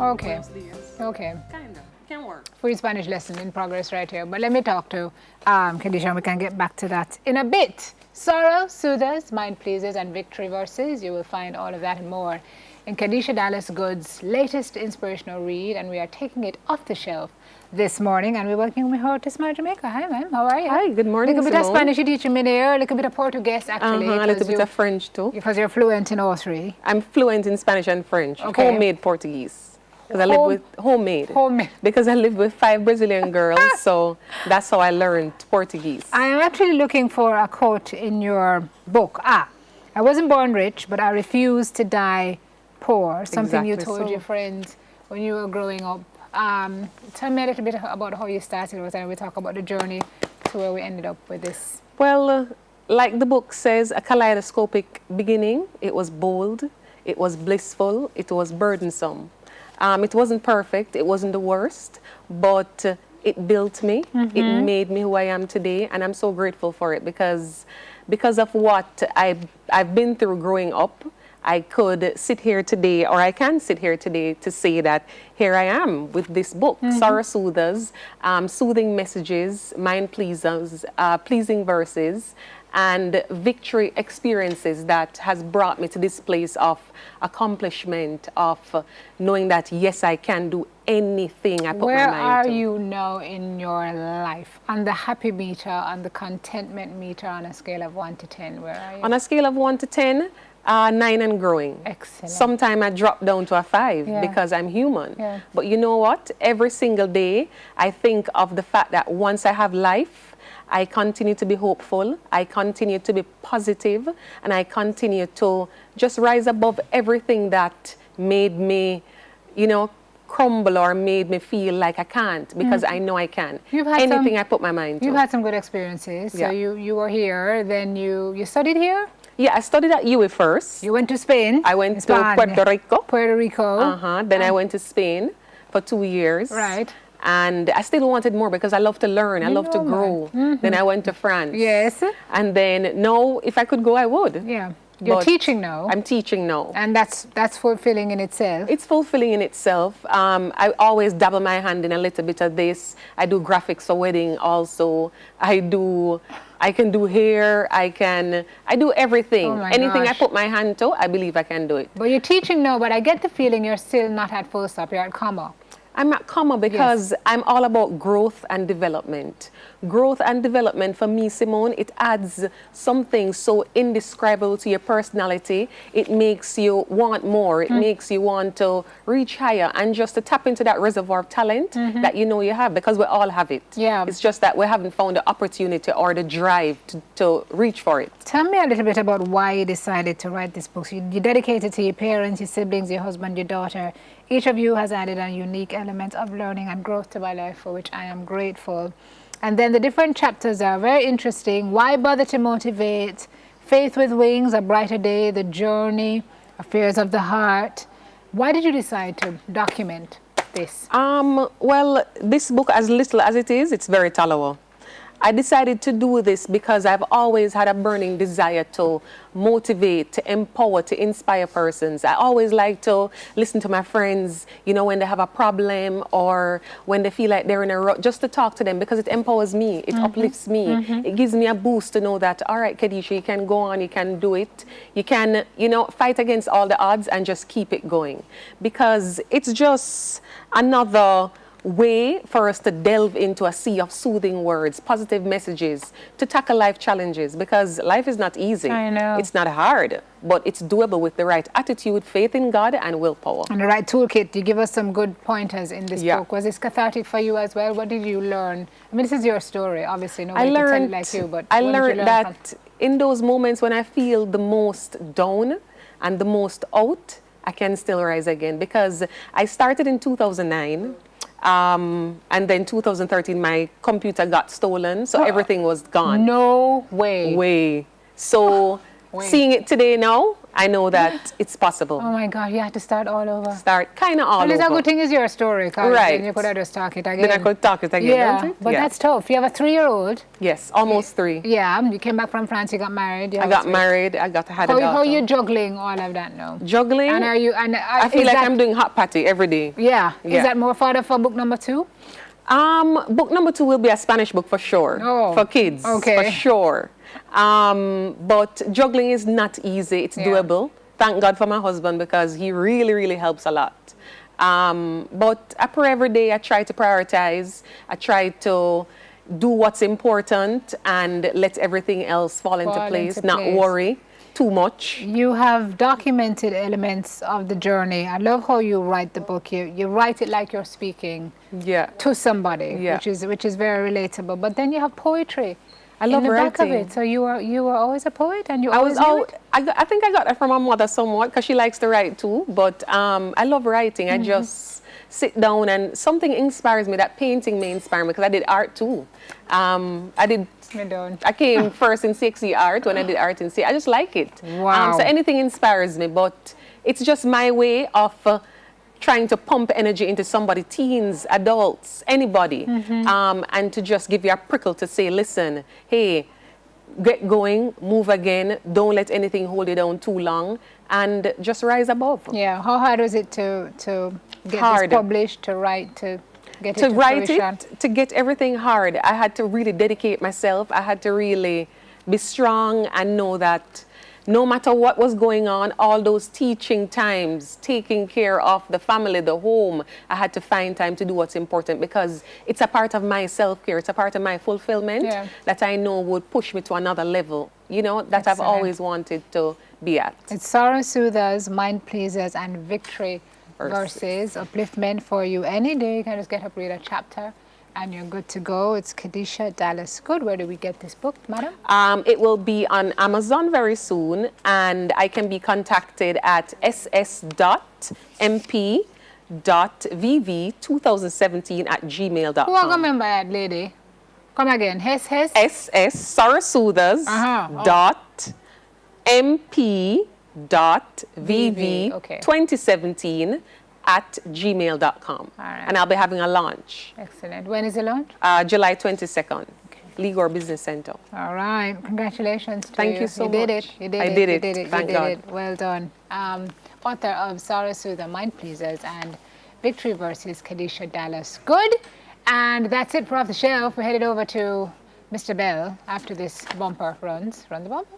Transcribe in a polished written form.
Okay. Buenos dias. Okay. Kinda. Can work. Free Spanish lesson in progress right here. But let me talk to Khadija. We can get back to that in a bit. Sorrow, Soothers, Mind Pleasers, and Victory Verses. You will find all of that and more in Khadija Dallas Good's latest inspirational read, and we are taking it off the shelf this morning, and we're working with her to Smile Jamaica. Hi, ma'am. How are you? Hi, good morning, A little bit of Simone. Spanish you teach me there, a little bit of Portuguese, actually. A little bit of French, too. Because you're fluent in all three. I'm fluent in Spanish and French. Okay. Homemade Portuguese. Because I live with homemade. Homemade. Because I live with 5 Brazilian girls, so that's how I learned Portuguese. I am actually looking for a quote in your book. I wasn't born rich, but I refused to die poor. Something you Exactly told so. your friends when you were growing up. Tell me a little bit about how you started with, and we talk about the journey to where we ended up with this. Well, like the book says, a kaleidoscopic beginning. It was bold, it was blissful, it was burdensome. It wasn't perfect, it wasn't the worst, but it built me, it made me who I am today, and I'm so grateful for it because of what I've been through growing up. I could sit here today, or I can sit here today to say that here I am with this book, Sorrow Soothers, soothing messages, mind pleasers, pleasing verses, and victory experiences that has brought me to this place of accomplishment, of knowing that yes, I can do anything I put Where my mind are to. you now in your life? On the happy meter, on the contentment meter, on a scale of 1 to 10, where are you? On a scale of 1 to 10, 9 and growing. Excellent. Sometimes I drop down to a 5 Yeah. because I'm human. Yeah. But you know what? Every single day, I think of the fact that once I have life, I continue to be hopeful, I continue to be positive, and I continue to just rise above everything that made me, crumble or made me feel like I can't, because I know I can. You've had Anything some- I put my mind to. You've had some good experiences. So Yeah. you were here, then you studied here? Yeah, I studied at UWI first. You went to Spain? I went to Spain. Puerto Rico. Puerto Rico. Then I went to Spain for 2 years. Right. And I still wanted more because I love to learn, I love to know, man. grow. Then I went to France. Yes. And then now, if I could go, I would. Yeah. You're But teaching now. I'm teaching now. And that's fulfilling in itself. It's fulfilling in itself. I always dabble my hand in a little bit of this. I do graphics for wedding also. I can do hair. I do everything. Oh my Anything I gosh. put my hand to, I believe I can do it. But you're teaching now, but I get the feeling you're still not at full stop. You're at comma. I'm at comma because I'm all about growth and development. Growth and development for me, Simone, it adds something so indescribable to your personality. It makes you want more. It makes you want to reach higher and just to tap into that reservoir of talent that you know you have, because we all have it. Yeah. It's just that we haven't found the opportunity or the drive to reach for it. Tell me a little bit about why you decided to write this book. So you dedicate it to your parents, your siblings, your husband, your daughter. Each of you has added a unique element of learning and growth to my life, for which I am grateful. And then the different chapters are very interesting. Why bother to motivate? Faith with Wings, A Brighter Day, The Journey, Affairs of the Heart. Why did you decide to document this? Well, this book, as little as it is, it's very thorough. I decided to do this because I've always had a burning desire to motivate, to empower, to inspire persons. I always like to listen to my friends, when they have a problem or when they feel like they're in a rut, just to talk to them, because it empowers me, it uplifts me. It gives me a boost to know that, all right, Khadija, you can go on, you can do it. You can, fight against all the odds and just keep it going. Because it's just another way for us to delve into a sea of soothing words, positive messages, to tackle life challenges, because life is not easy. I know. It's not hard, but it's doable with the right attitude, faith in God, and willpower. And the right toolkit. You give us some good pointers in this Yeah. book. Was this cathartic for you as well? What did you learn? I mean, this is your story, obviously. I Nobody can tell it learned, like you, but I what did you learned learn that in those moments when I feel the most down and the most out, I can still rise again, because I started in 2009. And then 2013, my computer got stolen, so everything was gone. No way. So Seeing it today now, I know that it's possible. Oh my God, you had to start all over. Start kind of all Well, over. it's a good thing is your story, Carl. Right. Then you could have just talk it again. Then I could talk it again, yeah, don't it? but that's tough. You have a 3-year-old. Yes, almost 3. Yeah, you came back from France, you got married. I got married, I had a daughter. How are you juggling all of that now? Juggling? And are you? I feel like I'm doing hot patty every day. Yeah. Is that more fodder for book number 2? Book number 2 will be a Spanish book for sure. Oh, for kids, for sure. But juggling is not easy. It's doable. Thank God for my husband because he really, really helps a lot. But I pray every day. I try to prioritize. I try to do what's important and let everything else fall into place. Not worry too much. You have documented elements of the journey. I love how you write the book. You write it like you're speaking to somebody, which is very relatable. But then you have poetry. I love in the writing. back of it. So you were always a poet, and you I think I got that from my mother somewhat because she likes to write too. But I love writing. I just sit down and something inspires me. That painting may inspire me because I did art too. I came first in CXC art when I did art in CXC. I just like it. Wow. So anything inspires me, but it's just my way of trying to pump energy into somebody, teens, adults, anybody, and to just give you a prickle to say, listen, hey, get going, move again, don't let anything hold you down too long, and just rise above. Yeah, how hard was it to get this published, to write, to get it to fruition? To get everything hard. I had to really dedicate myself. I had to really be strong and know that no matter what was going on, all those teaching times, taking care of the family, the home, I had to find time to do what's important because it's a part of my self-care. It's a part of my fulfillment that I know would push me to another level, you know, that I've always wanted to be at. It's sorrow soothers, mind pleasers, and victory verses, upliftment for you any day. You can just get up, read a chapter, and you're good to go. It's Kadisha Dallas Good. Where do we get this book, madam? It will be on Amazon very soon, and I can be contacted at ss.mp.vv2017@gmail.com. Who are going to remember that, lady? Come again. SS, Sarah Soothers, dot mp.vv2017 at gmail.com. And I'll be having a launch. Excellent. When is the launch? July 22nd. Ligor Business Center. All right. Congratulations to you. Thank you so much. You did it. You did it. I did you it. did it. Thank you did God. it. Well done. Author of Sorrow Soother, Mind Pleasers, and Victory Verses, Kadisha Dallas Good. And that's it for Off the Shelf. We're headed over to Mr. Bell after this bumper runs. Run the bumper.